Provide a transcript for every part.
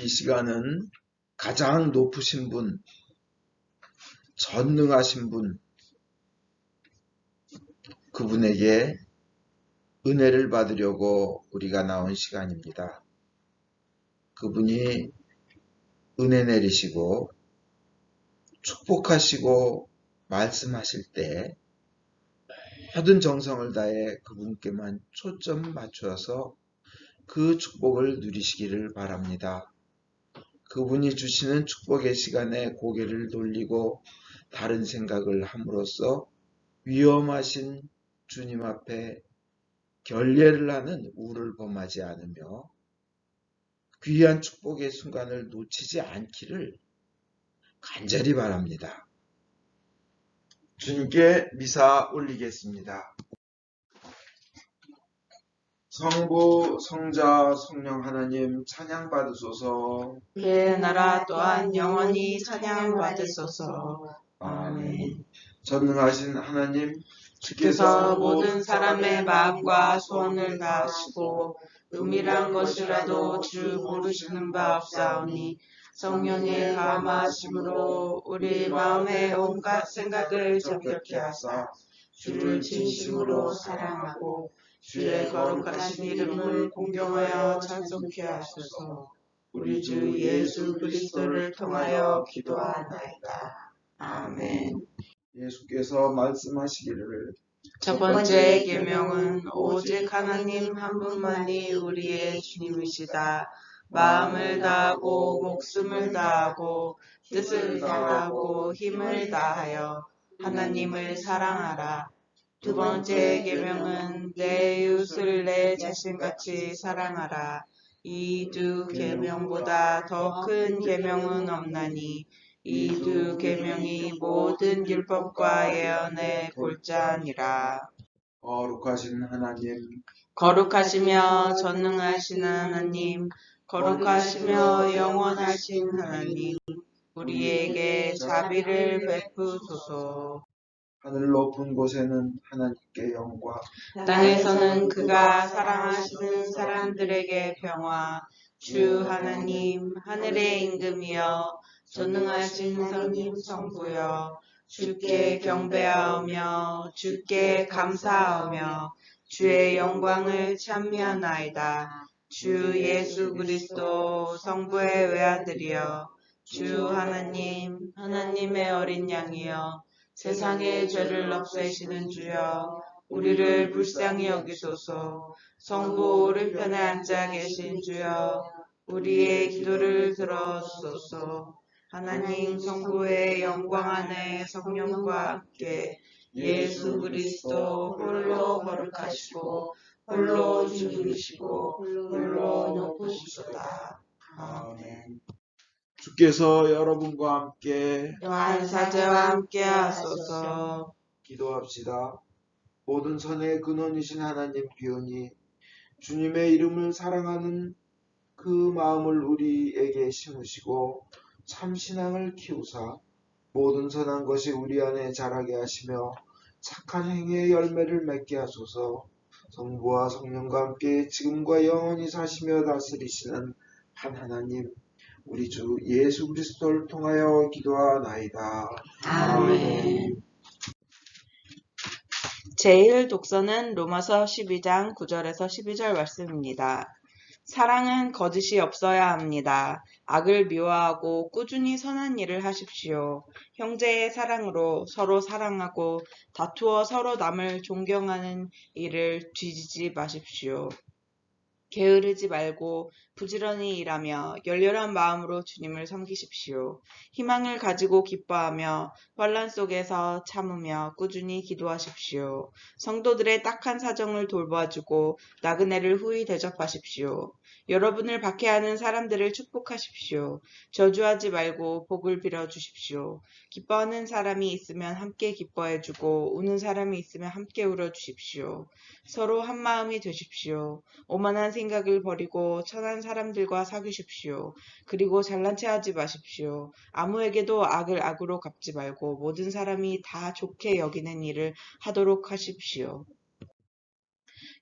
이 시간은 가장 높으신 분, 전능하신 분, 그분에게 은혜를 받으려고 우리가 나온 시간입니다. 그분이 은혜 내리시고 축복하시고 말씀하실 때 모든 정성을 다해 그분께만 초점 맞춰서 그 축복을 누리시기를 바랍니다. 그분이 주시는 축복의 시간에 고개를 돌리고 다른 생각을 함으로써 위험하신 주님 앞에 결례를 하는 우를 범하지 않으며 귀한 축복의 순간을 놓치지 않기를 간절히 바랍니다. 주님께 미사 올리겠습니다. 성부, 성자, 성령 하나님 찬양 받으소서. 그의 나라 또한 영원히 찬양 받으소서. 아멘. 전능하신 하나님, 주께서 모든 사람의 마음과 소원을 다하시고 은밀한 것이라도 주 모르시는 바 없사오니 성령의 감화하심으로 우리 마음의 온갖 생각을 정결케 하사 주를 진심으로 사랑하고 주의 거룩하신 이름을 공경하여 찬송케 하소서. 우리 주 예수 그리스도를 통하여 기도하나이다. 아멘. 예수께서 말씀하시기를 첫 번째 계명은 오직 하나님 한 분만이 우리의 주님이시다. 마음을 다하고 목숨을 다하고 뜻을 다하고 힘을 다하여 하나님을 사랑하라. 두 번째 계명은 내 이웃을 내 자신같이 사랑하라. 이 두 계명보다 더 큰 계명은 없나니 이 두 계명이 모든 율법과 예언의 골자니라. 거룩하신 하나님, 거룩하시며 전능하신 하나님, 거룩하시며 영원하신 하나님, 우리에게 자비를 베푸소서. 하늘 높은 곳에는 하나님께 영광, 땅에서는 그가 사랑하시는 사람들에게 평화. 주 하나님, 하늘의 임금이여, 전능하신 하나님 성부여, 주께 경배하오며 주께 감사하오며 주의 영광을 찬미하나이다. 주 예수 그리스도 성부의 외아들이여, 주 하나님, 하나님의 어린 양이여, 세상의 죄를 없애시는 주여, 우리를 불쌍히 여기소서. 성부 오른편에 앉아 계신 주여, 우리의 기도를 들어주소서. 하나님 성부의 영광 안에 성령과 함께 예수 그리스도 홀로 거룩하시고 홀로 주님이시고 홀로 높으시도다. 아멘. 주께서 여러분과 함께 또한 사제와 함께 하소서. 기도합시다. 모든 선의 근원이신 하나님 귀하니 주님의 이름을 사랑하는 그 마음을 우리에게 심으시고 참 신앙을 키우사 모든 선한 것이 우리 안에 자라게 하시며 착한 행위의 열매를 맺게 하소서. 성부와 성령과 함께 지금과 영원히 사시며 다스리시는 한 하나님, 우리 주 예수 그리스도를 통하여 기도하나이다. 아멘. 제1독서는 로마서 12장 9절에서 12절 말씀입니다. 사랑은 거짓이 없어야 합니다. 악을 미워하고 꾸준히 선한 일을 하십시오. 형제의 사랑으로 서로 사랑하고 다투어 서로 남을 존경하는 일을 뒤지지 마십시오. 게으르지 말고 부지런히 일하며 열렬한 마음으로 주님을 섬기십시오. 희망을 가지고 기뻐하며 환난 속에서 참으며 꾸준히 기도하십시오. 성도들의 딱한 사정을 돌봐주고 나그네를 후히 대접하십시오. 여러분을 박해하는 사람들을 축복하십시오. 저주하지 말고 복을 빌어주십시오. 기뻐하는 사람이 있으면 함께 기뻐해주고 우는 사람이 있으면 함께 울어주십시오. 서로 한마음이 되십시오. 오만한 생각을 버리고 천한 사람들과 사귀십시오. 그리고 잘난 체 하지 마십시오. 아무에게도 악을 악으로 갚지 말고 모든 사람이 다 좋게 여기는 일을 하도록 하십시오.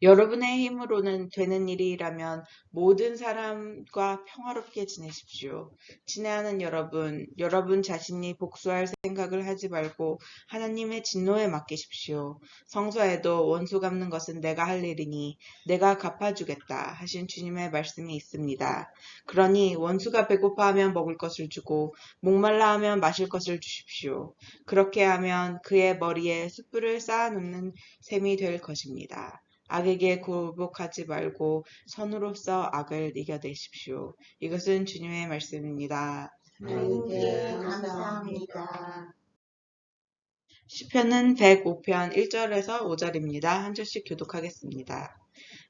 여러분의 힘으로는 되는 일이라면 모든 사람과 평화롭게 지내십시오. 친애하는 여러분, 여러분 자신이 복수할 생각을 하지 말고 하나님의 진노에 맡기십시오. 성서에도 원수 갚는 것은 내가 할 일이니 내가 갚아주겠다 하신 주님의 말씀이 있습니다. 그러니 원수가 배고파하면 먹을 것을 주고 목말라 하면 마실 것을 주십시오. 그렇게 하면 그의 머리에 숯불을 쌓아놓는 셈이 될 것입니다. 악에게 굴복하지 말고 선으로서 악을 이겨내십시오. 이것은 주님의 말씀입니다. 하나님께 감사합니다. 시편은 105편 1절에서 5절입니다. 한 절씩 교독하겠습니다.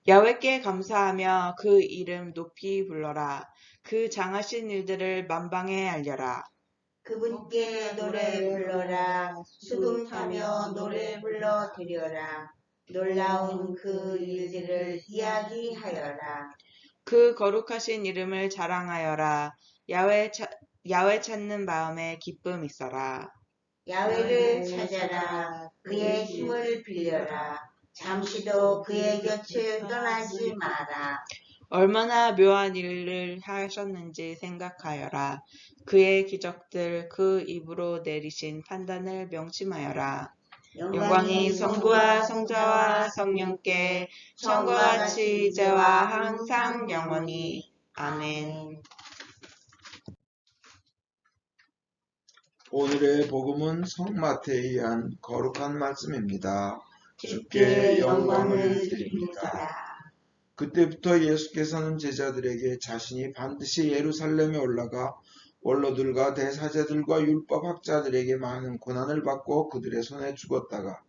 야훼께 감사하며 그 이름 높이 불러라. 그 장하신 일들을 만방에 알려라. 그분께 노래 불러라. 수금 타며 노래 불러 드려라. 놀라운 그 일들을 이야기하여라. 그 거룩하신 이름을 자랑하여라. 야훼 찾는 마음에 기쁨 있어라. 야훼를 찾아라. 그의 힘을 빌려라. 잠시도 그의 곁을 떠나지 마라. 얼마나 묘한 일을 하셨는지 생각하여라. 그의 기적들, 그 입으로 내리신 판단을 명심하여라. 영광이 성부와 성자와 성령께 처음과 같이 이제와 항상 영원히. 아멘. 오늘의 복음은 성마태에 의한 거룩한 말씀입니다. 주께 영광을 드립니다. 그때부터 예수께서는 제자들에게 자신이 반드시 예루살렘에 올라가 원로들과 대사제들과 율법학자들에게 많은 고난을 받고 그들의 손에 죽었다가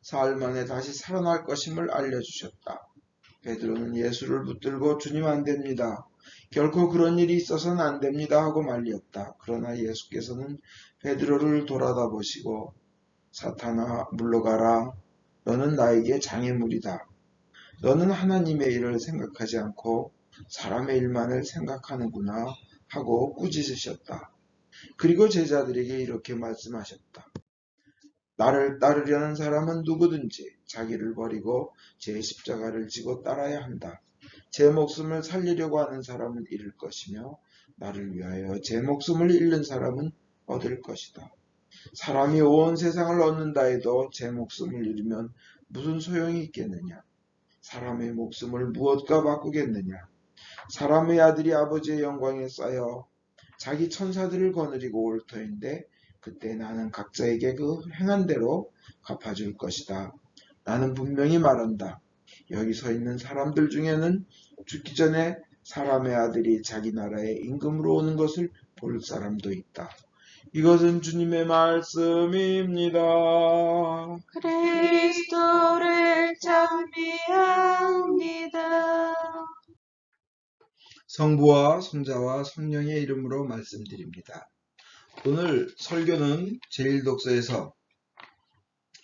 사흘 만에 다시 살아날 것임을 알려주셨다. 베드로는 예수를 붙들고 주님 안 됩니다. 결코 그런 일이 있어서는 안 됩니다 하고 말리었다. 그러나 예수께서는 베드로를 돌아다 보시고 사탄아 물러가라. 너는 나에게 장애물이다. 너는 하나님의 일을 생각하지 않고 사람의 일만을 생각하는구나 하고 꾸짖으셨다. 그리고 제자들에게 이렇게 말씀하셨다. 나를 따르려는 사람은 누구든지 자기를 버리고 제 십자가를 지고 따라야 한다. 제 목숨을 살리려고 하는 사람은 잃을 것이며 나를 위하여 제 목숨을 잃는 사람은 얻을 것이다. 사람이 온 세상을 얻는다 해도 제 목숨을 잃으면 무슨 소용이 있겠느냐? 사람의 목숨을 무엇과 바꾸겠느냐? 사람의 아들이 아버지의 영광에 쌓여 자기 천사들을 거느리고 올 터인데 그때 나는 각자에게 그 행한 대로 갚아줄 것이다. 나는 분명히 말한다. 여기 서 있는 사람들 중에는 죽기 전에 사람의 아들이 자기 나라에 임금으로 오는 것을 볼 사람도 있다. 이것은 주님의 말씀입니다. 그리스도를 찬미합니다. 성부와 성자와 성령의 이름으로 말씀드립니다. 오늘 설교는 제1독서에서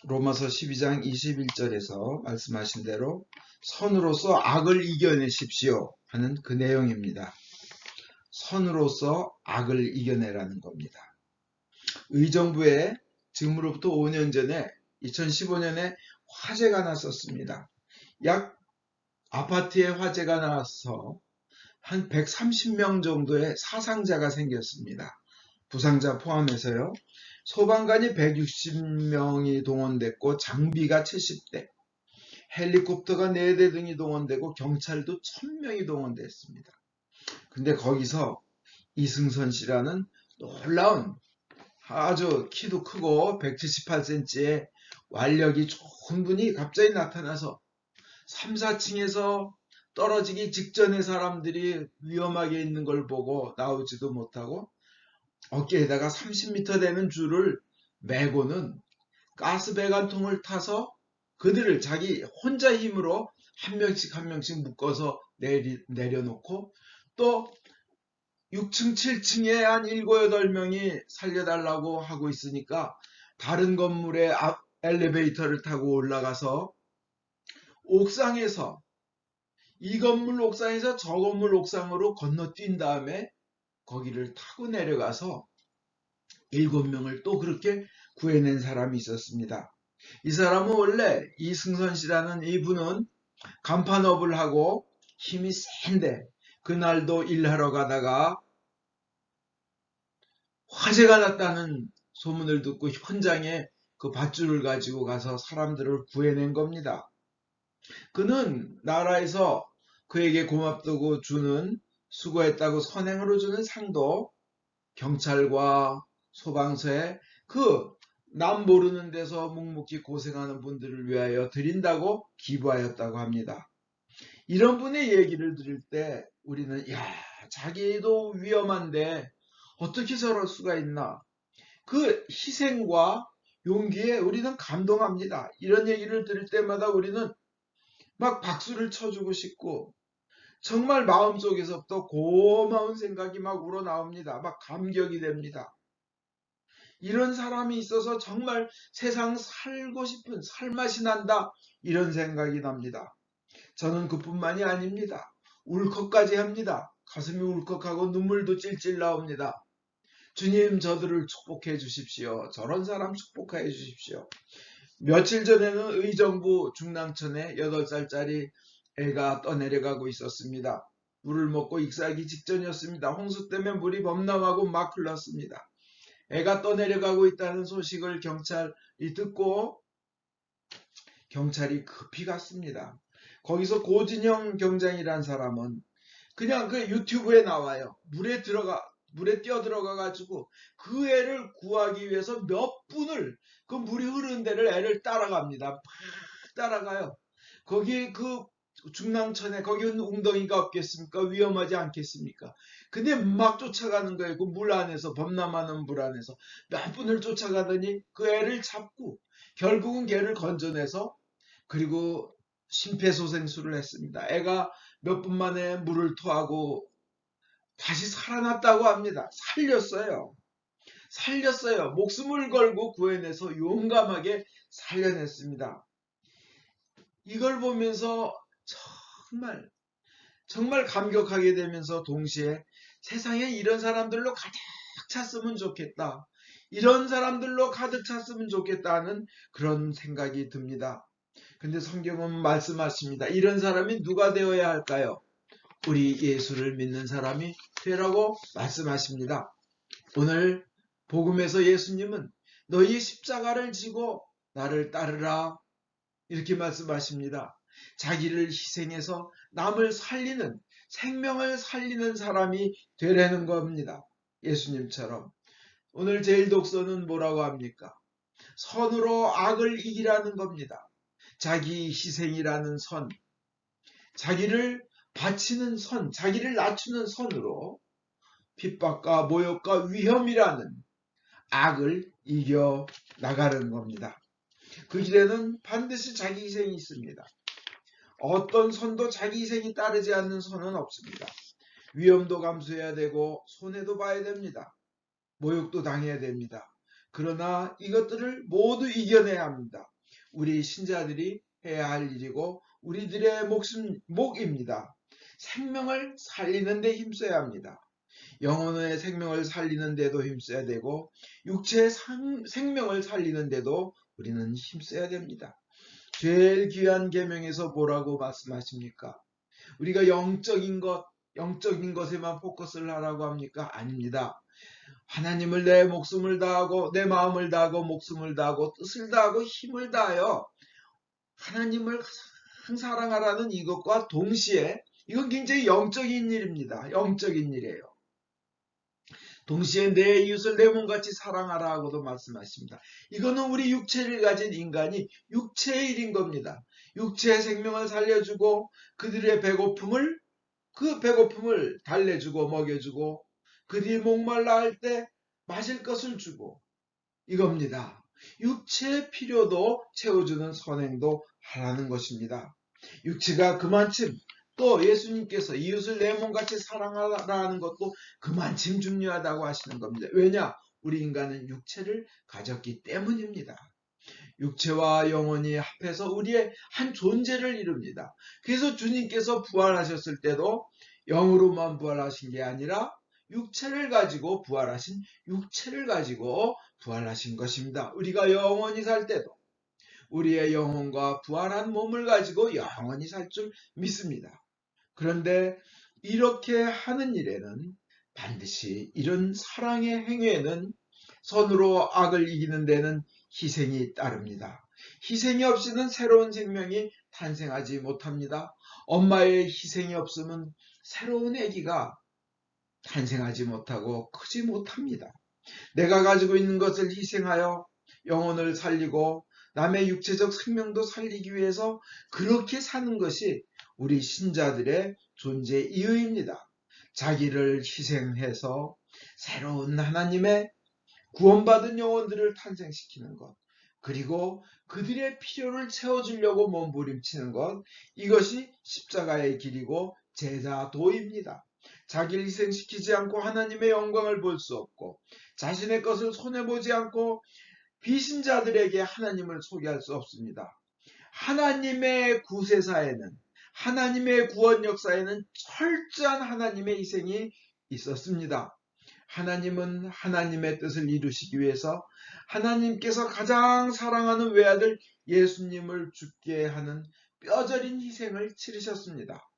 로마서 12장 21절에서 말씀하신 대로 선으로서 악을 이겨내십시오 하는 그 내용입니다. 선으로서 악을 이겨내라는 겁니다. 의정부에 지금으로부터 5년 전에 2015년에 화재가 났었습니다. 약 아파트에 화재가 나서 한 130명 정도의 사상자가 생겼습니다. 부상자 포함해서요. 소방관이 160명이 동원됐고 장비가 70대, 헬리콥터가 4대 등이 동원되고 경찰도 1000명이 동원됐습니다. 근데 거기서 이승선 씨라는 놀라운 아주 키도 크고 178cm의 완력이 좋은 분이 갑자기 나타나서 3, 4층에서 떨어지기 직전에 사람들이 위험하게 있는 걸 보고 나오지도 못하고 어깨에다가 30m 되는 줄을 메고는 가스배관통을 타서 그들을 자기 혼자 힘으로 한 명씩 묶어서 내려놓고 또 6층, 7층에 한 7, 8명이 살려달라고 하고 있으니까 다른 건물에 엘리베이터를 타고 올라가서 옥상에서 이 건물 옥상에서 저 건물 옥상으로 건너뛴 다음에 거기를 타고 내려가서 7명을 또 그렇게 구해낸 사람이 있었습니다. 이 사람은 원래 이승선 씨라는 이분은 간판업을 하고 힘이 센데 그날도 일하러 가다가 화재가 났다는 소문을 듣고 현장에 그 밧줄을 가지고 가서 사람들을 구해낸 겁니다. 그는 나라에서 그에게 고맙다고 주는, 수고했다고 선행으로 주는 상도 경찰과 소방서에 그 남 모르는 데서 묵묵히 고생하는 분들을 위하여 드린다고 기부하였다고 합니다. 이런 분의 얘기를 들을 때 우리는 자기도 위험한데 어떻게 저럴 수가 있나, 그 희생과 용기에 우리는 감동합니다. 이런 얘기를 들을 때마다 우리는 막 박수를 쳐주고 싶고 정말 마음속에서부터 고마운 생각이 막 우러나옵니다. 막 감격이 됩니다. 이런 사람이 있어서 정말 세상 살고 싶은 살맛이 난다, 이런 생각이 납니다. 저는 그뿐만이 아닙니다. 울컥까지 합니다. 가슴이 울컥하고 눈물도 찔찔 나옵니다. 주님, 저들을 축복해 주십시오. 저런 사람 축복해 주십시오. 며칠 전에는 의정부 중랑천에 8살짜리 애가 떠내려가고 있었습니다. 물을 먹고 익사하기 직전이었습니다. 홍수 때문에 물이 범람하고 막 흘렀습니다. 애가 떠내려가고 있다는 소식을 경찰이 듣고 경찰이 급히 갔습니다. 거기서 고진영 경장이란 사람은 그냥 그 유튜브에 나와요. 물에 뛰어들어가 가지고 그 애를 구하기 위해서 몇 분을 그 물이 흐르는 데를 애를 따라갑니다. 막 따라가요. 거기 그 중랑천에 거기는 웅덩이가 없겠습니까? 위험하지 않겠습니까? 근데 막 쫓아가는 거예요. 그 물 안에서, 범람하는 물 안에서 몇 분을 쫓아가더니 그 애를 잡고 결국은 걔를 건져내서, 그리고 심폐소생술을 했습니다. 애가 몇 분 만에 물을 토하고 다시 살아났다고 합니다. 살렸어요. 목숨을 걸고 구해내서 용감하게 살려냈습니다. 이걸 보면서 정말 감격하게 되면서 동시에 세상에 이런 사람들로 가득 찼으면 좋겠다, 이런 사람들로 가득 찼으면 좋겠다는 그런 생각이 듭니다. 근데 성경은 말씀하십니다. 이런 사람이 누가 되어야 할까요? 우리 예수를 믿는 사람이 되라고 말씀하십니다. 오늘 복음에서 예수님은 너희 십자가를 지고 나를 따르라, 이렇게 말씀하십니다. 자기를 희생해서 남을 살리는, 생명을 살리는 사람이 되라는 겁니다. 예수님처럼. 오늘 제일독서는 뭐라고 합니까? 선으로 악을 이기라는 겁니다. 자기 희생이라는 선, 자기를 바치는 선, 자기를 낮추는 선으로 핍박과 모욕과 위험이라는 악을 이겨 나가는 겁니다. 그 길에는 반드시 자기 희생이 있습니다. 어떤 선도 자기 희생이 따르지 않는 선은 없습니다. 위험도 감수해야 되고 손해도 봐야 됩니다. 모욕도 당해야 됩니다. 그러나 이것들을 모두 이겨내야 합니다. 우리 신자들이 해야 할 일이고 우리들의 목입니다. 생명을 살리는 데 힘써야 합니다. 영혼의 생명을 살리는 데도 힘써야 되고 육체의 생명을 살리는 데도 우리는 힘써야 됩니다. 제일 귀한 계명에서 뭐라고 말씀하십니까? 우리가 영적인 것에만 포커스를 하라고 합니까? 아닙니다. 하나님을 내 목숨을 다하고 내 마음을 다하고 목숨을 다하고 뜻을 다하고 힘을 다하여 하나님을 가장 사랑하라는 이것과 동시에, 이건 굉장히 영적인 일입니다. 영적인 일이에요. 동시에 내 이웃을 내 몸같이 사랑하라고도 말씀하십니다. 이거는 우리 육체를 가진 인간이 육체의 일인 겁니다. 육체의 생명을 살려주고 그들의 배고픔을 달래주고 먹여주고 그들이 목말라 할 때 마실 것을 주고, 이겁니다. 육체의 필요도 채워주는 선행도 하라는 것입니다. 육체가 그만큼, 또 예수님께서 이웃을 내 몸같이 사랑하라는 것도 그만큼 중요하다고 하시는 겁니다. 왜냐? 우리 인간은 육체를 가졌기 때문입니다. 육체와 영혼이 합해서 우리의 한 존재를 이룹니다. 그래서 주님께서 부활하셨을 때도 영으로만 부활하신 게 아니라 육체를 가지고 부활하신 것입니다. 우리가 영원히 살 때도, 우리의 영혼과 부활한 몸을 가지고 영원히 살 줄 믿습니다. 그런데 이렇게 하는 일에는 반드시 이런 사랑의 행위에는 선으로 악을 이기는 데는 희생이 따릅니다. 희생이 없이는 새로운 생명이 탄생하지 못합니다. 엄마의 희생이 없으면 새로운 아기가 탄생하지 못하고 크지 못합니다. 내가 가지고 있는 것을 희생하여 영혼을 살리고 남의 육체적 생명도 살리기 위해서 그렇게 사는 것이 우리 신자들의 존재 이유입니다. 자기를 희생해서 새로운 하나님의 구원받은 영혼들을 탄생시키는 것, 그리고 그들의 필요를 채워주려고 몸부림치는 것, 이것이 십자가의 길이고 제자도입니다. 자기를 희생시키지 않고 하나님의 영광을 볼 수 없고 자신의 것을 손해보지 않고 비신자들에게 하나님을 소개할 수 없습니다. 하나님의 구세사에는, 하나님의 구원 역사에는 철저한 하나님의 희생이 있었습니다. 하나님은 하나님의 뜻을 이루시기 위해서 하나님께서 가장 사랑하는 외아들 예수님을 죽게 하는 뼈저린 희생을 치르셨습니다.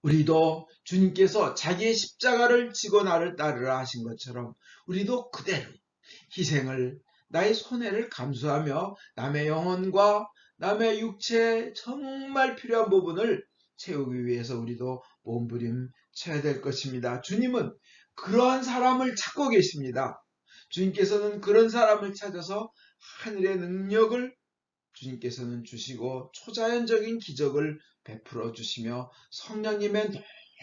우리도 주님께서 자기의 십자가를 지고 나를 따르라 하신 것처럼 우리도 그대로 희생을, 나의 손해를 감수하며 남의 영혼과 남의 육체에 정말 필요한 부분을 채우기 위해서 우리도 몸부림쳐야 될 것입니다. 주님은 그러한 사람을 찾고 계십니다. 주님께서는 그런 사람을 찾아서 하늘의 능력을 주님께서는 주시고 초자연적인 기적을 베풀어 주시며 성령님의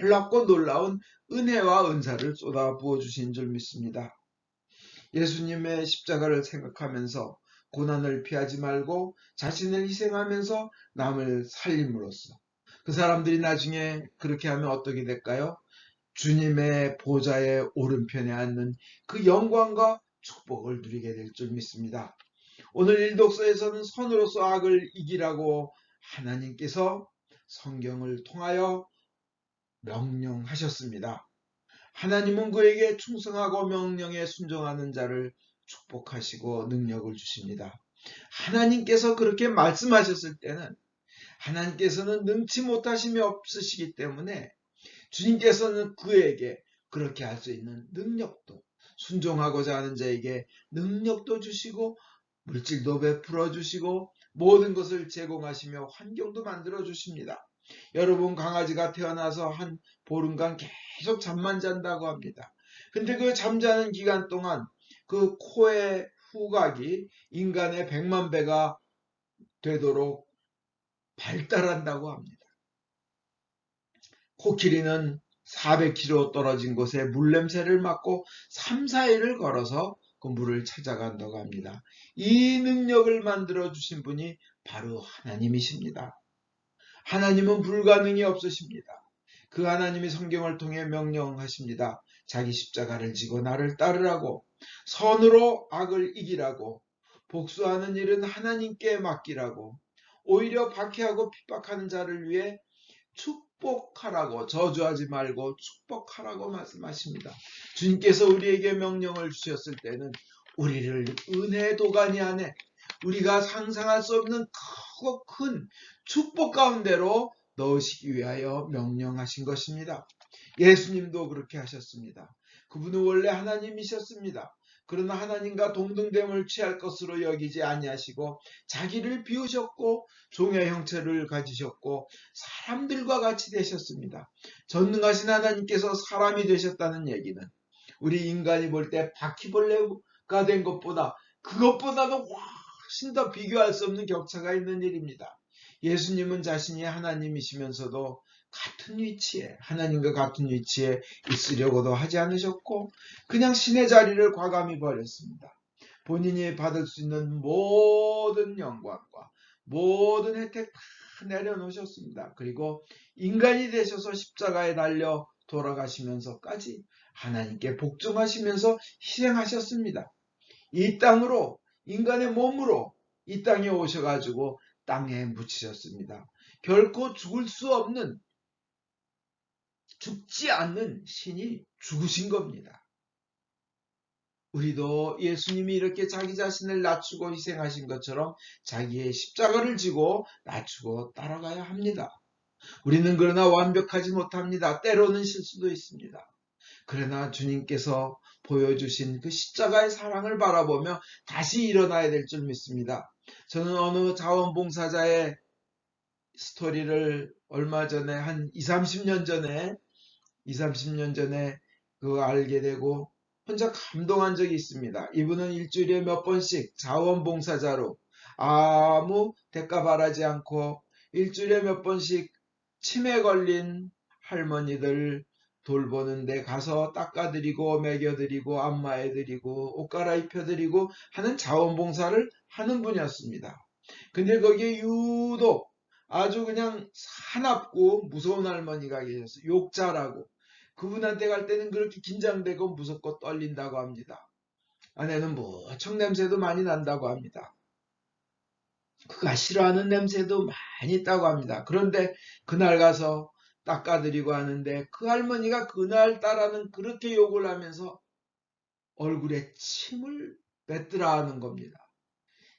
놀랍고 놀라운 은혜와 은사를 쏟아 부어 주신 줄 믿습니다. 예수님의 십자가를 생각하면서 고난을 피하지 말고 자신을 희생하면서 남을 살림으로써 그 사람들이 나중에 그렇게 하면 어떻게 될까요? 주님의 보좌의 오른편에 앉는 그 영광과 축복을 누리게 될 줄 믿습니다. 오늘 일독서에서는 선으로서 악을 이기라고 하나님께서 성경을 통하여 명령하셨습니다. 하나님은 그에게 충성하고 명령에 순종하는 자를 축복하시고 능력을 주십니다. 하나님께서 그렇게 말씀하셨을 때는 하나님께서는 능치 못하심이 없으시기 때문에 주님께서는 그에게 그렇게 할 수 있는 능력도, 순종하고자 하는 자에게 능력도 주시고 물질도 베풀어 주시고 모든 것을 제공하시며 환경도 만들어 주십니다. 여러분, 강아지가 태어나서 한 보름간 계속 잠만 잔다고 합니다. 근데 그 잠자는 기간 동안 그 코의 후각이 인간의 100만 배가 되도록 발달한다고 합니다. 코끼리는 400km 떨어진 곳에 물냄새를 맡고 3, 4일을 걸어서 그 물을 찾아간다고 합니다. 이 능력을 만들어 주신 분이 바로 하나님이십니다. 하나님은 불가능이 없으십니다. 그 하나님이 성경을 통해 명령하십니다. 자기 십자가를 지고 나를 따르라고, 선으로 악을 이기라고, 복수하는 일은 하나님께 맡기라고, 오히려 박해하고 핍박하는 자를 위해 축복하라고, 저주하지 말고 축복하라고 말씀하십니다. 주님께서 우리에게 명령을 주셨을 때는 우리를 은혜의 도가니 안에 우리가 상상할 수 없는 크고 큰 축복 가운데로 넣으시기 위하여 명령하신 것입니다. 예수님도 그렇게 하셨습니다. 그분은 원래 하나님이셨습니다. 그러나 하나님과 동등됨을 취할 것으로 여기지 아니하시고 자기를 비우셨고 종의 형체를 가지셨고 사람들과 같이 되셨습니다. 전능하신 하나님께서 사람이 되셨다는 얘기는 우리 인간이 볼 때 바퀴벌레가 된 것보다 그것보다도 훨씬 더 비교할 수 없는 격차가 있는 일입니다. 예수님은 자신이 하나님이시면서도 같은 위치에, 하나님과 같은 위치에 있으려고도 하지 않으셨고 그냥 신의 자리를 과감히 버렸습니다. 본인이 받을 수 있는 모든 영광과 모든 혜택 다 내려놓으셨습니다. 그리고 인간이 되셔서 십자가에 달려 돌아가시면서까지 하나님께 복종하시면서 희생하셨습니다. 이 땅으로, 인간의 몸으로 이 땅에 오셔가지고 땅에 묻히셨습니다. 결코 죽을 수 없는, 죽지 않는 신이 죽으신 겁니다. 우리도 예수님이 이렇게 자기 자신을 낮추고 희생하신 것처럼 자기의 십자가를 지고 낮추고 따라가야 합니다. 우리는 그러나 완벽하지 못합니다. 때로는 실수도 있습니다. 그러나 주님께서 보여주신 그 십자가의 사랑을 바라보며 다시 일어나야 될 줄 믿습니다. 저는 어느 자원봉사자의 스토리를 얼마 전에 한 30년 전에 그거 알게 되고 혼자 감동한 적이 있습니다. 이분은 일주일에 몇 번씩 자원봉사자로 아무 대가 바라지 않고 일주일에 몇 번씩 치매 걸린 할머니들 돌보는 데 가서 닦아드리고 먹여드리고 안마해드리고 옷 갈아입혀드리고 하는 자원봉사를 하는 분이었습니다. 근데 거기에 유독 아주 그냥 사납고 무서운 할머니가 계셨어요. 욕자라고. 그분한테 갈 때는 그렇게 긴장되고 무섭고 떨린다고 합니다. 아내는 무척 냄새도 많이 난다고 합니다. 그가 싫어하는 냄새도 많이 있다고 합니다. 그런데 그날 가서 닦아드리고 하는데 그 할머니가 그날따라는 그렇게 욕을 하면서 얼굴에 침을 뱉으라 하는 겁니다.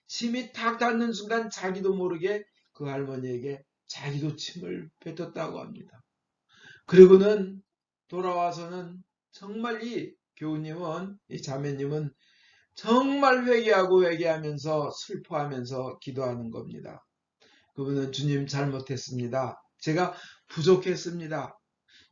침이 탁 닿는 순간 자기도 모르게 그 할머니에게 자기도 침을 뱉었다고 합니다. 그리고는 돌아와서는 정말 이 교우님은, 이 자매님은 정말 회개하면서 슬퍼하면서 기도하는 겁니다. 그분은 주님 잘못했습니다. 제가 부족했습니다.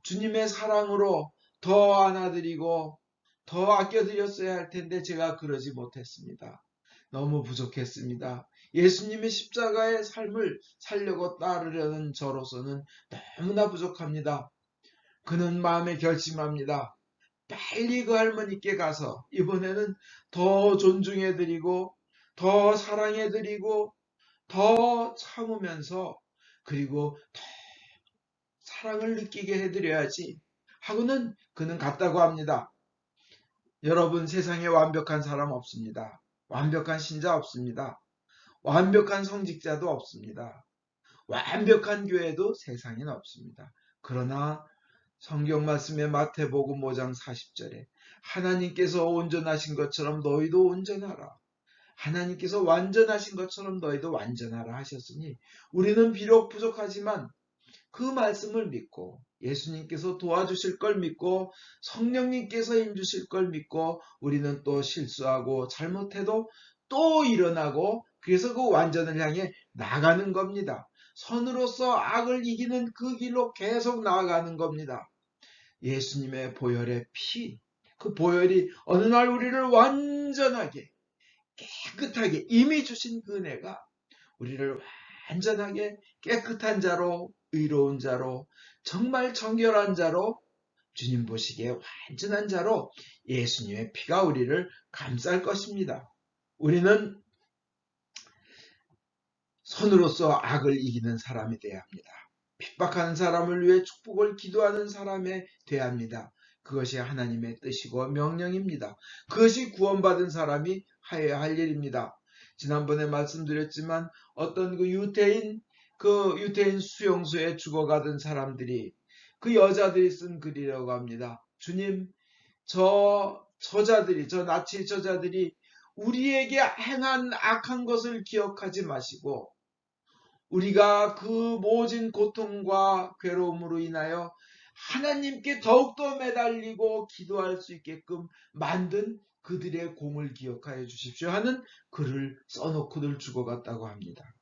주님의 사랑으로 더 안아드리고 더 아껴드렸어야 할 텐데 제가 그러지 못했습니다. 너무 부족했습니다. 예수님의 십자가의 삶을 살려고 따르려는 저로서는 너무나 부족합니다. 그는 마음에 결심합니다. 빨리 그 할머니께 가서 이번에는 더 존중해드리고 더 사랑해드리고 더 참으면서 그리고 더 사랑을 느끼게 해드려야지 하고는 그는 갔다고 합니다. 여러분, 세상에 완벽한 사람 없습니다. 완벽한 신자 없습니다. 완벽한 성직자도 없습니다. 완벽한 교회도 세상에는 없습니다. 그러나 성경 말씀에 마태복음 5장 40절에 하나님께서 온전하신 것처럼 너희도 온전하라. 하나님께서 완전하신 것처럼 너희도 완전하라 하셨으니 우리는 비록 부족하지만 그 말씀을 믿고 예수님께서 도와주실 걸 믿고 성령님께서 힘주실 걸 믿고 우리는 또 실수하고 잘못해도 또 일어나고 그래서 그 완전을 향해 나가는 겁니다. 선으로서 악을 이기는 그 길로 계속 나아가는 겁니다. 예수님의 보혈의 피, 그 보혈이 어느 날 우리를 완전하게 깨끗하게 이미 주신 그 은혜가 우리를 완전하게 깨끗한 자로 의로운 자로 정말 정결한 자로 주님 보시기에 완전한 자로 예수님의 피가 우리를 감쌀 것입니다. 우리는 선으로서 악을 이기는 사람이 되어야 합니다. 핍박하는 사람을 위해 축복을 기도하는 사람이 되어야 합니다. 그것이 하나님의 뜻이고 명령입니다. 그것이 구원받은 사람이 하여야 할 일입니다. 지난번에 말씀드렸지만 어떤 그 유태인 수용소에 죽어가던 사람들이 그 여자들이 쓴 글이라고 합니다. 주님, 저 나치 저자들이 우리에게 행한 악한 것을 기억하지 마시고 우리가 그 모진 고통과 괴로움으로 인하여 하나님께 더욱더 매달리고 기도할 수 있게끔 만든 그들의 공을 기억하여 주십시오 하는 글을 써놓고들 죽어갔다고 합니다.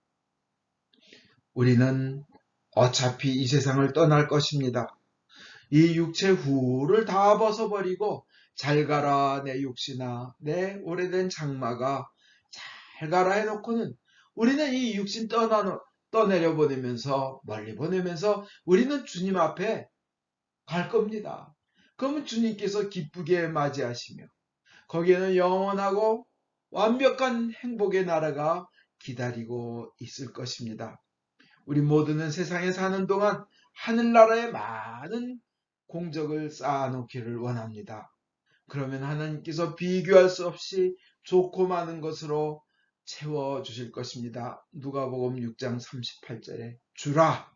우리는 어차피 이 세상을 떠날 것입니다. 이 육체 후를 다 벗어버리고 잘 가라 내 육신아 내 오래된 장마가 잘 가라 해놓고는 우리는 이 육신 떠내려 보내면서 멀리 보내면서 우리는 주님 앞에 갈 겁니다. 그러면 주님께서 기쁘게 맞이하시며 거기에는 영원하고 완벽한 행복의 나라가 기다리고 있을 것입니다. 우리 모두는 세상에 사는 동안 하늘나라에 많은 공적을 쌓아놓기를 원합니다. 그러면 하나님께서 비교할 수 없이 좋고 많은 것으로 채워주실 것입니다. 누가복음 6장 38절에 주라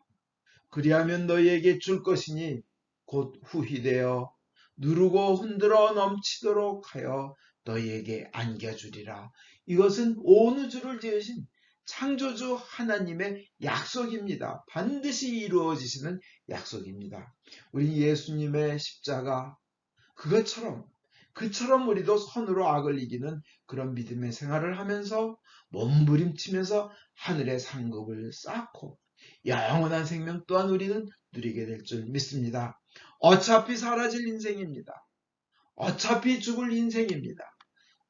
그리하면 너희에게 줄 것이니 곧 후히 되어 누르고 흔들어 넘치도록 하여 너희에게 안겨주리라. 이것은 온 우주를 지으신 창조주 하나님의 약속입니다. 반드시 이루어지시는 약속입니다. 우리 예수님의 십자가 그처럼 우리도 선으로 악을 이기는 그런 믿음의 생활을 하면서 몸부림치면서 하늘의 상급을 쌓고 영원한 생명 또한 우리는 누리게 될 줄 믿습니다. 어차피 사라질 인생입니다. 어차피 죽을 인생입니다.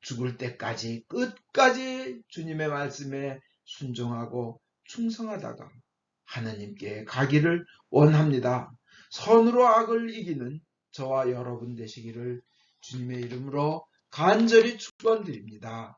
죽을 때까지 끝까지 주님의 말씀에 순종하고 충성하다가 하나님께 가기를 원합니다. 선으로 악을 이기는 저와 여러분 되시기를 주님의 이름으로 간절히 축원드립니다.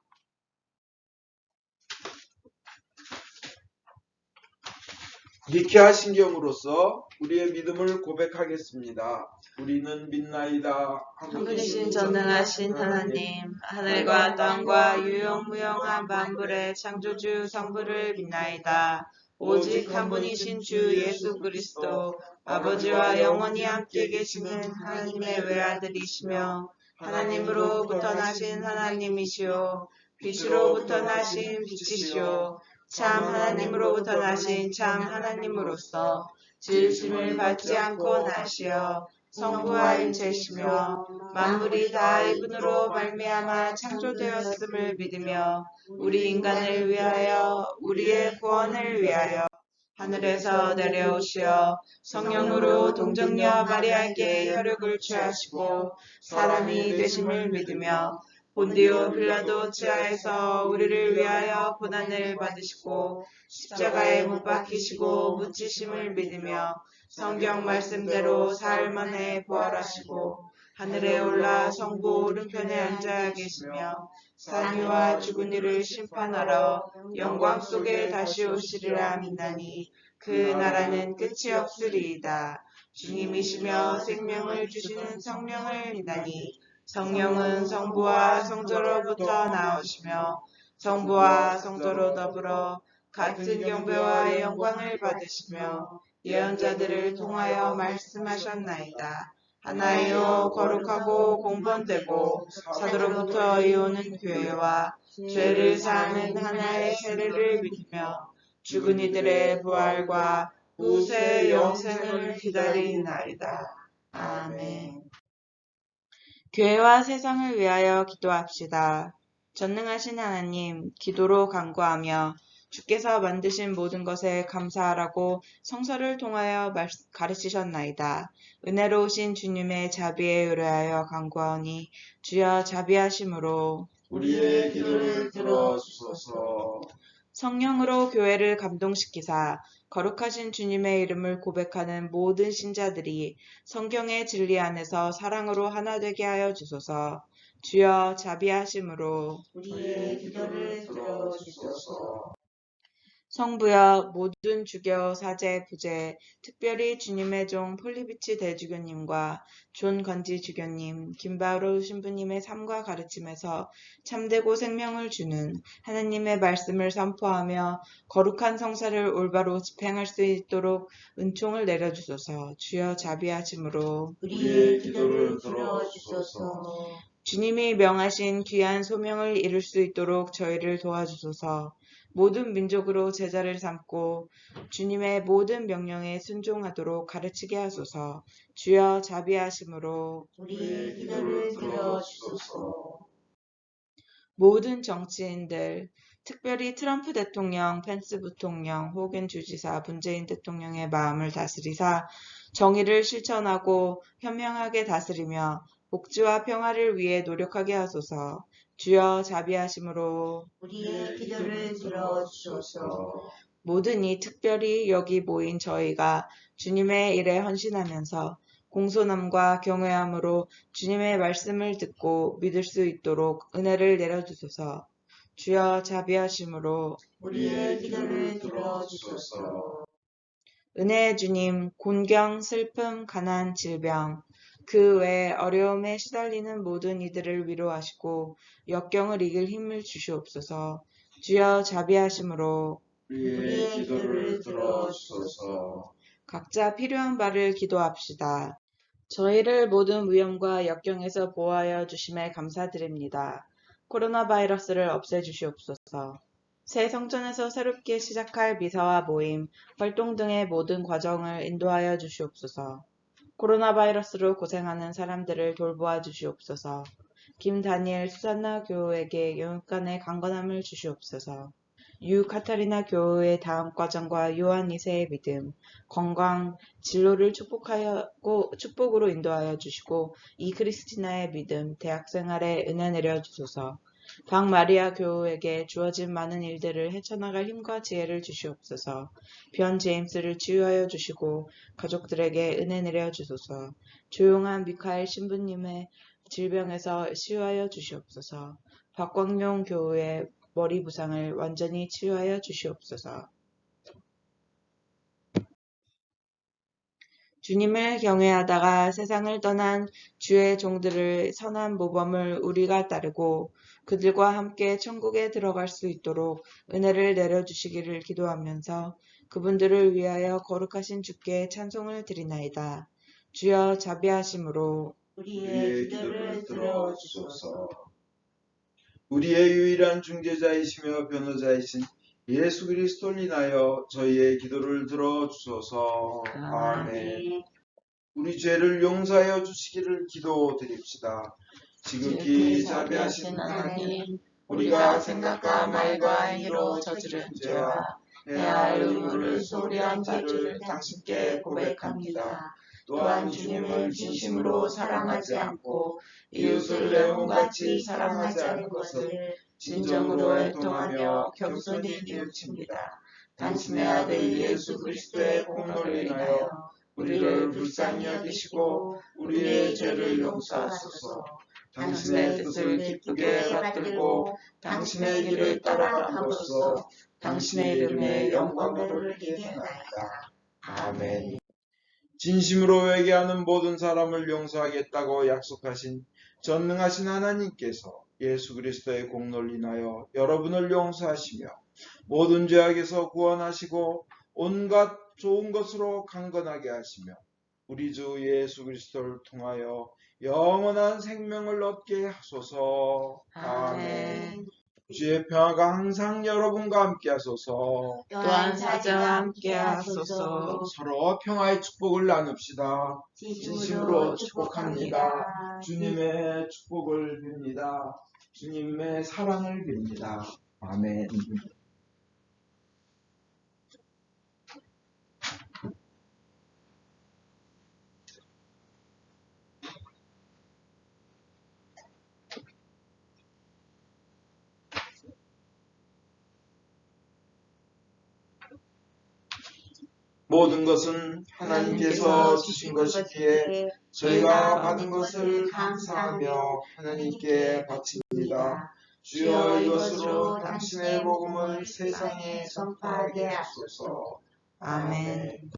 니케아 신경으로서 우리의 믿음을 고백하겠습니다. 우리는 믿나이다. 한 분이신 전능하신 하나님, 하늘과 땅과 유용무용한 만물의 창조주 성부를 믿나이다. 오직 한 분이신 주 예수 그리스도, 아버지와 영원히 함께 계시는 하나님의 외아들이시며 하나님으로부터 나신 하나님이시오, 빛으로부터 나신 빛이시오, 참 하나님으로부터 나신 참 하나님으로서 지으심을 받지 않고 나시어 성부와 일체시며 만물이 다 이분으로 말미암아 창조되었음을 믿으며 우리 인간을 위하여 우리의 구원을 위하여 하늘에서 내려오시어 성령으로 동정녀 마리아에게 혈육을 취하시고 사람이 되심을 믿으며 본디오 빌라도 치하에서 우리를 위하여 고난을 받으시고 십자가에 못 박히시고 묻히심을 믿으며 성경 말씀대로 사흘 만에 부활하시고 하늘에 올라 성부 오른편에 앉아 계시며 산 이와 죽은 이를 심판하러 영광 속에 다시 오시리라 믿나니 그 나라는 끝이 없으리이다. 주님이시며 생명을 주시는 성령을 믿나니 성령은 성부와 성자로부터 나오시며 성부와 성자로 더불어 같은 경배와 영광을 받으시며 예언자들을 통하여 말씀하셨나이다. 하나이요 거룩하고 공범되고 사도로부터 이오는 교회와 죄를 사하는 하나의 세례를 믿으며 죽은 이들의 부활과 후세 영생을 기다리나이다. 아멘. 교회와 세상을 위하여 기도합시다. 전능하신 하나님, 기도로 간구하며 주께서 만드신 모든 것에 감사하라고 성서를 통하여 가르치셨나이다. 은혜로우신 주님의 자비에 의뢰하여 간구하오니 주여 자비하심으로 우리의 기도를 들어주소서. 성령으로 교회를 감동시키사 거룩하신 주님의 이름을 고백하는 모든 신자들이 성경의 진리 안에서 사랑으로 하나 되게 하여 주소서. 주여 자비하심으로 우리의 기도를 들어주소서. 성부여 모든 주교, 사제, 부제, 특별히 주님의 종 폴리비치 대주교님과 존 건지 주교님, 김바로 신부님의 삶과 가르침에서 참되고 생명을 주는 하나님의 말씀을 선포하며 거룩한 성사를 올바로 집행할 수 있도록 은총을 내려주소서. 주여 자비하심으로 우리의 기도를 들어주소서. 주님이 명하신 귀한 소명을 이룰 수 있도록 저희를 도와주소서. 모든 민족으로 제자를 삼고 주님의 모든 명령에 순종하도록 가르치게 하소서. 주여 자비하심으로 우리의 기도를 들어주소서. 모든 정치인들, 특별히 트럼프 대통령, 펜스 부통령, 혹은 주지사, 문재인 대통령의 마음을 다스리사 정의를 실천하고 현명하게 다스리며 복지와 평화를 위해 노력하게 하소서. 주여 자비하심으로 우리의 기도를 들어주소서. 모든 이 특별히 여기 모인 저희가 주님의 일에 헌신하면서 공손함과 경외함으로 주님의 말씀을 듣고 믿을 수 있도록 은혜를 내려주소서. 주여 자비하심으로 우리의 기도를 들어주소서. 은혜의 주님, 곤경, 슬픔, 가난, 질병, 그 외 어려움에 시달리는 모든 이들을 위로하시고 역경을 이길 힘을 주시옵소서. 주여 자비하심으로 우리의 기도를 들어주소서. 각자 필요한 바를 기도합시다. 저희를 모든 위험과 역경에서 보호하여 주심에 감사드립니다. 코로나 바이러스를 없애주시옵소서. 새 성전에서 새롭게 시작할 미사와 모임, 활동 등의 모든 과정을 인도하여 주시옵소서. 코로나 바이러스로 고생하는 사람들을 돌보아 주시옵소서. 김다니엘 수산나 교우에게 영육간의 강건함을 주시옵소서. 유카타리나 교우의 다음 과정과 요한 2세의 믿음, 건강, 진로를 축복으로 인도하여 주시고 이 크리스티나의 믿음, 대학생활에 은혜 내려 주소서. 박마리아 교우에게 주어진 많은 일들을 헤쳐나갈 힘과 지혜를 주시옵소서. 변 제임스를 치유하여 주시고 가족들에게 은혜 내려 주소서. 조용한 미카엘 신부님의 질병에서 치유하여 주시옵소서. 박광용 교우의 머리 부상을 완전히 치유하여 주시옵소서. 주님을 경외하다가 세상을 떠난 주의 종들의 선한 모범을 우리가 따르고 그들과 함께 천국에 들어갈 수 있도록 은혜를 내려주시기를 기도하면서 그분들을 위하여 거룩하신 주께 찬송을 드리나이다. 주여 자비하심으로 우리의 기도를 들어주소서. 우리의 유일한 중재자이시며 변호자이신 예수 그리스도를 인하여 저희의 기도를 들어주소서. 아멘. 우리 죄를 용서하여 주시기를 기도드립시다. 지극히 자비하신 하나님, 우리가 생각과 말과 행위로 저지른 죄와 해야 할 의무를 소홀히 한 죄를 당신께 고백합니다. 또한 주님을 진심으로 사랑하지 않고 이웃을 내 몸같이 사랑하지 않은 것을 진정으로 애통하며 겸손히 뉘우칩니다. 당신의 아들 예수 그리스도의 공로를 인하여 우리를 불쌍히 여기시고 우리의 죄를 용서하소서. 당신의 뜻을 기쁘게 받들고 당신의 길을 따라감으로써 당신의 이름에 영광을 얻게 하나이다. 아멘. 진심으로 회개하는 모든 사람을 용서하겠다고 약속하신 전능하신 하나님께서 예수 그리스도의 공로를 인하여 여러분을 용서하시며 모든 죄악에서 구원하시고 온갖 좋은 것으로 강건하게 하시며 우리 주 예수 그리스도를 통하여 영원한 생명을 얻게 하소서. 아멘. 주의 평화가 항상 여러분과 함께 하소서. 또한 사자와 함께 하소서. 서로 평화의 축복을 나눕시다. 진심으로 축복합니다. 주님의 축복을 빕니다. 주님의 사랑을 빕니다. 아멘. 모든 것은 하나님께서 주신 것이기에 저희가 받은 것을 감사하며 하나님께 바칩니다. 주여 이것으로 당신의 복음을 세상에 선포하게 하소서. 아멘.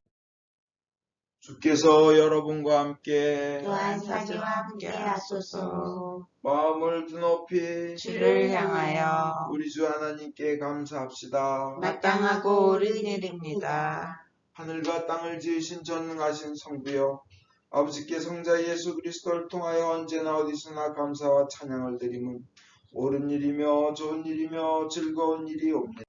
주께서 여러분과 함께 또한 사자와 함께 하소서. 마음을 드높이 주를 향하여 우리 주 하나님께 감사합시다. 마땅하고 옳은 일입니다. 하늘과 땅을 지으신 전능하신 성부여, 아버지께 성자 예수 그리스도를 통하여 언제나 어디서나 감사와 찬양을 드림은 옳은 일이며 좋은 일이며 즐거운 일이옵니다.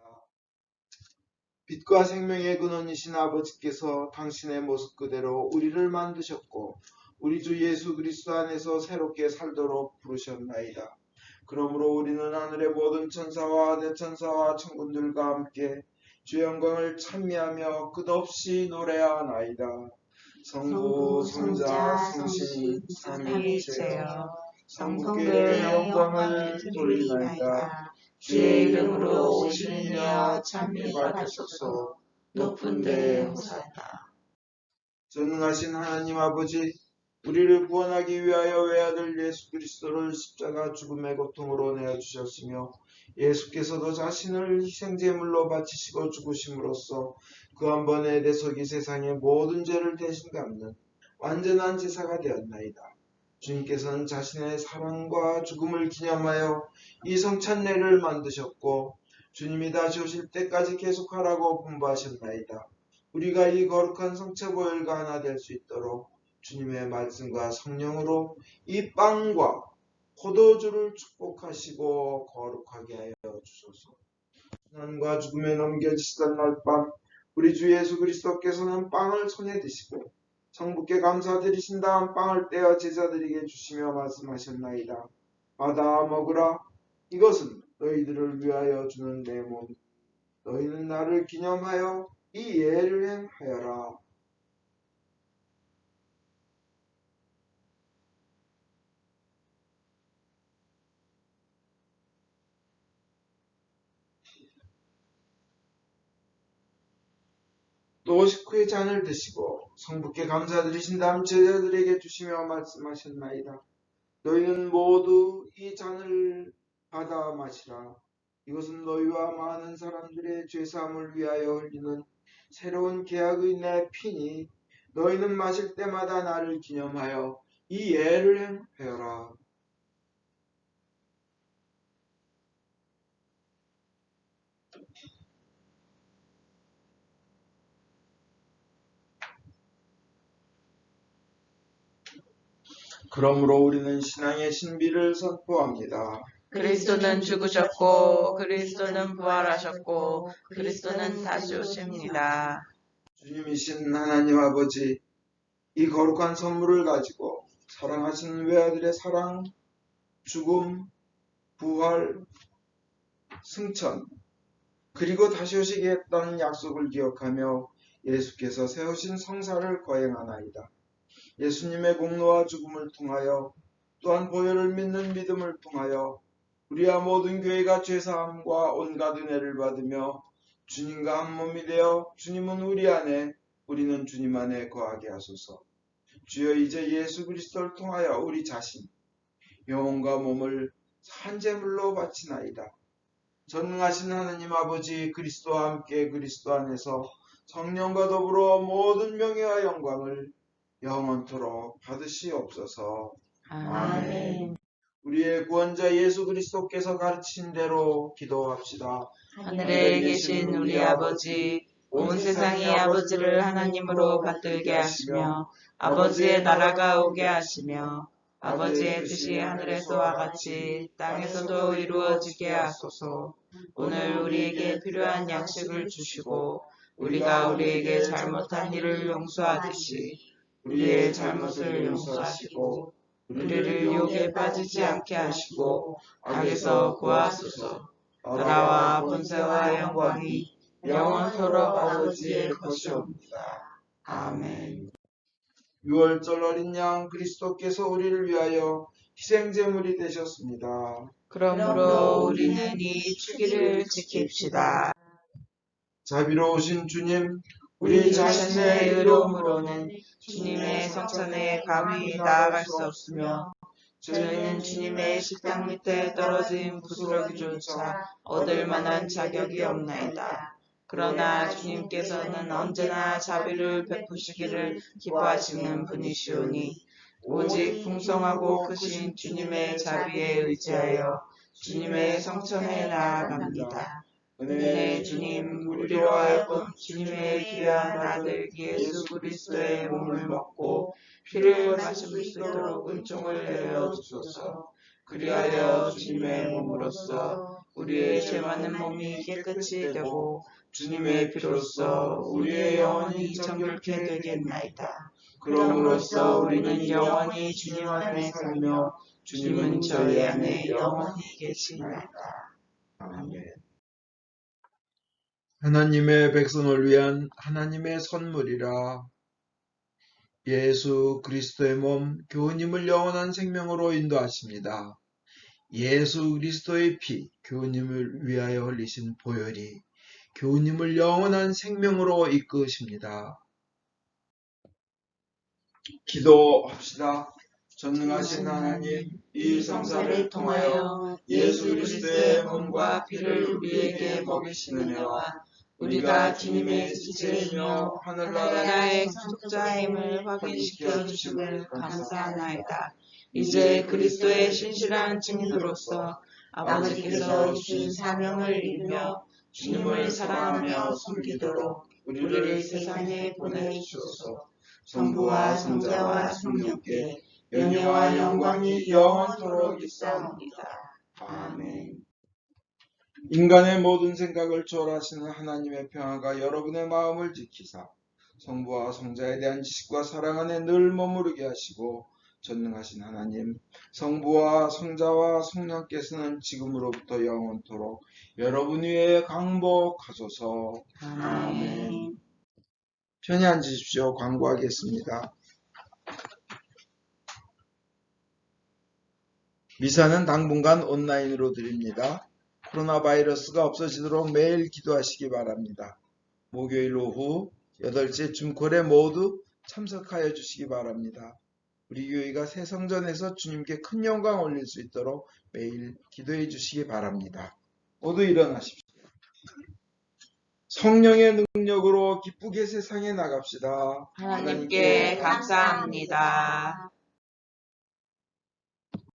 빛과 생명의 근원이신 아버지께서 당신의 모습 그대로 우리를 만드셨고 우리 주 예수 그리스도 안에서 새롭게 살도록 부르셨나이다. 그러므로 우리는 하늘의 모든 천사와 대천사와 천군들과 함께 주의 영광을 찬미하며 끝없이 노래하나이다. 성부, 성자, 성신, 삼위일체여 성부께 영광을 돌리나이다. 주의 이름으로 오신 이여 찬미 받으소서. 높은 데에 호산나. 전능하신 하나님 아버지, 우리를 구원하기 위하여 외아들 예수 그리스도를 십자가 죽음의 고통으로 내어주셨으며 예수께서도 자신을 희생제물로 바치시고 죽으심으로써 그 한 번의 대속이 세상의 모든 죄를 대신 갚는 완전한 제사가 되었나이다. 주님께서는 자신의 사랑과 죽음을 기념하여 이 성찬례를 만드셨고 주님이 다시 오실 때까지 계속하라고 분부하셨나이다. 우리가 이 거룩한 성체보혈과 하나 될 수 있도록 주님의 말씀과 성령으로 이 빵과 포도주를 축복하시고 거룩하게 하여 주소서. 고난과 죽음에 넘겨지시던 날 밤 우리 주 예수 그리스도께서는 빵을 손에 드시고 성부께 감사드리신 다음 빵을 떼어 제자들에게 주시며 말씀하셨나이다. 받아 먹으라. 이것은 너희들을 위하여 주는 내 몸. 너희는 나를 기념하여 이 예를 행하여라. 또 식후에 잔을 드시고 성부께 감사드리신 다음 제자들에게 주시며 말씀하셨나이다. 너희는 모두 이 잔을 받아 마시라. 이것은 너희와 많은 사람들의 죄사함을 위하여 흘리는 새로운 계약의 내 피니 너희는 마실 때마다 나를 기념하여 이 예를 행하여라. 그러므로 우리는 신앙의 신비를 선포합니다. 그리스도는 죽으셨고 그리스도는 부활하셨고 그리스도는 다시 오십니다. 주님이신 하나님 아버지, 이 거룩한 선물을 가지고 사랑하신 외아들의 사랑, 죽음, 부활, 승천, 그리고 다시 오시겠다는 약속을 기억하며 예수께서 세우신 성사를 거행하나이다. 예수님의 공로와 죽음을 통하여 또한 보혈을 믿는 믿음을 통하여 우리와 모든 교회가 죄사함과 온갖 은혜를 받으며 주님과 한 몸이 되어 주님은 우리 안에 우리는 주님 안에 거하게 하소서. 주여 이제 예수 그리스도를 통하여 우리 자신 영혼과 몸을 산제물로 바치나이다. 전능하신 하나님 아버지 그리스도와 함께 그리스도 안에서 성령과 더불어 모든 명예와 영광을 영원토록 받으시옵소서. 아멘. 우리의 구원자 예수 그리스도께서 가르치신 대로 기도합시다. 하늘에 계신 우리 아버지, 온 세상이 아버지를 하나님으로 받들게 하시며 아버지의 나라가 오게 하시며 아버지의 뜻이 하늘에서와 같이 땅에서도 이루어지게 하소서. 오늘 우리에게 필요한 양식을 주시고 우리가 우리에게 잘못한 일을 용서하듯이 우리의 잘못을 용서하시고 우리를 유혹에 빠지지 않게 하시고 악에서 구하소서. 나라와 권세와 영광이 영원토록 아버지의 것이옵니다. 아멘. 6월절 어린 양 그리스도께서 우리를 위하여 희생제물이 되셨습니다. 그러므로 우리는 이 주기를 지킵시다. 자비로우신 주님, 우리 자신의 의로움으로는 주님의 성전에 감히 나아갈 수 없으며 저희는 주님의 식당 밑에 떨어진 부스러기조차 얻을 만한 자격이 없나이다. 그러나 주님께서는 언제나 자비를 베푸시기를 기뻐하시는 분이시오니 오직 풍성하고 크신 주님의 자비에 의지하여 주님의 성전에 나아갑니다. 은혜의 주님, 우리로 하여금 주님의 귀한 아들 예수 그리스도의 몸을 먹고 피를 마실 수 있도록 은총을 내려주소서. 그리하여 주님의 몸으로써 우리의 죄 많은 몸이 깨끗이 되고 주님의 피로써 우리의 영혼이 정결케 되겠나이다. 그럼으로써 우리는 영원히 주님 안에 살며 주님은 저희 안에 영원히 계시나이다. 아멘. 하나님의 백성을 위한 하나님의 선물이라. 예수 그리스도의 몸 교우님을 영원한 생명으로 인도하십니다. 예수 그리스도의 피 교우님을 위하여 흘리신 보혈이 교우님을 영원한 생명으로 이끄십니다. 기도합시다. 전능하신 하나님, 이 성사를 통하여 예수 그리스도의 몸과 피를 우리에게 먹이시는 은혜와 우리가 주님의 지체이며 하늘나라의 상속자임을 확인시켜 주심을 감사하나이다. 이제 그리스도의 신실한 증인으로서 아버지께서 주신 사명을 이루며 주님을 사랑하며 섬기도록 우리를 세상에 보내주소서. 성부와 성자와 성령께 영예와 영광이 영원토록 있사옵나이다. 아멘. 인간의 모든 생각을 초월하시는 하나님의 평화가 여러분의 마음을 지키사 성부와 성자에 대한 지식과 사랑 안에 늘 머무르게 하시고 전능하신 하나님, 성부와 성자와 성령께서는 지금으로부터 영원토록 여러분 위에 강복하소서. 아멘. 편히 앉으십시오. 광고하겠습니다. 미사는 당분간 온라인으로 드립니다. 코로나 바이러스가 없어지도록 매일 기도하시기 바랍니다. 목요일 오후 8시 줌콜에 모두 참석하여 주시기 바랍니다. 우리 교회가 새 성전에서 주님께 큰 영광 올릴 수 있도록 매일 기도해 주시기 바랍니다. 모두 일어나십시오. 성령의 능력으로 기쁘게 세상에 나갑시다. 하나님께 감사합니다.